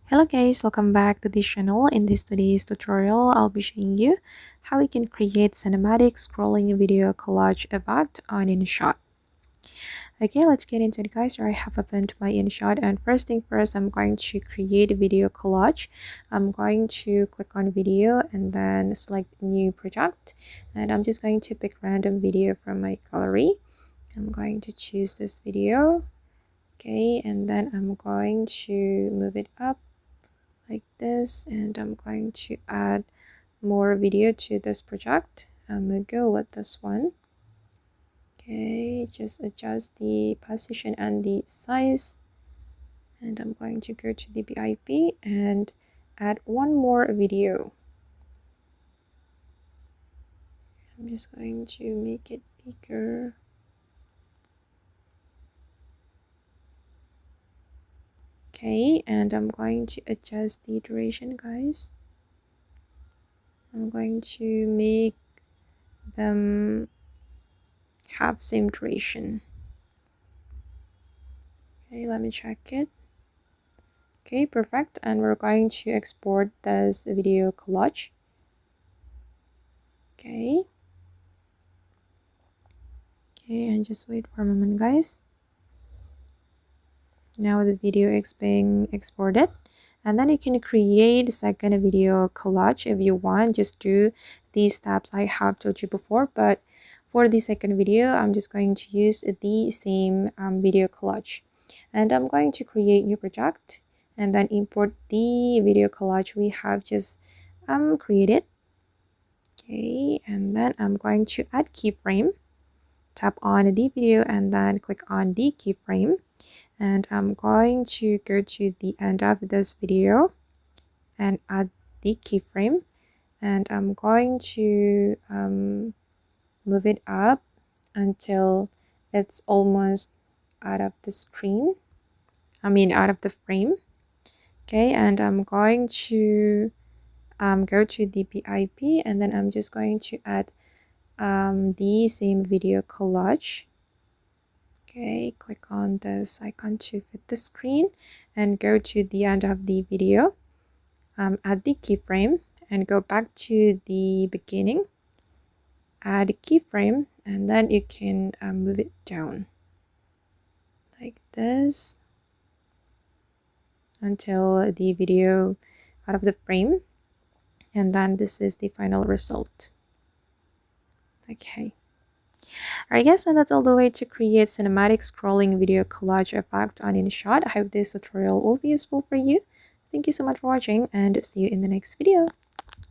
Hello guys, welcome back to this channel. In this today's tutorial, I'll be showing you how we can create cinematic scrolling video collage effect on InShot. Okay, let's get into it guys. I have opened my InShot, and first thing first, I'm going to create a video collage. I'm going to click on video and then select new project, and I'm just going to pick random video from my gallery. I'm going to choose this video. Okay, and then I'm going to move it up like this, and I'm going to add more video to this project. I'm gonna go with this one. Okay, just adjust the position and the size, and I'm going to go to the BIP and add one more video. I'm just going to make it bigger. Okay, and I'm going to adjust the duration guys. I'm going to make them have same duration. Okay, let me check it. Okay, perfect. And we're going to export this video collage. Okay. Okay, and just wait for a moment, guys. Now the video is being exported. And then you can create a second video collage if you want. Just do these steps I have told you before. But for the second video, I'm just going to use the same video collage. And I'm going to create new project and then import the video collage we have just created. Okay, and then I'm going to add keyframe. Tap on the video and then click on the keyframe. And I'm going to go to the end of this video and add the keyframe. And I'm going to move it up until it's almost out of the screen. Out of the frame. Okay, and I'm going to go to the BIP, and then I'm just going to add the same video collage. Okay, click on this icon to fit the screen and go to the end of the video. Add the keyframe and go back to the beginning. Add a keyframe and then you can move it down like this until the video out of the frame, and then this is the final result. Okay. Alright guys, and that's all the way to create cinematic scrolling video collage effect on InShot. I hope this tutorial will be useful for you. Thank you so much for watching and see you in the next video.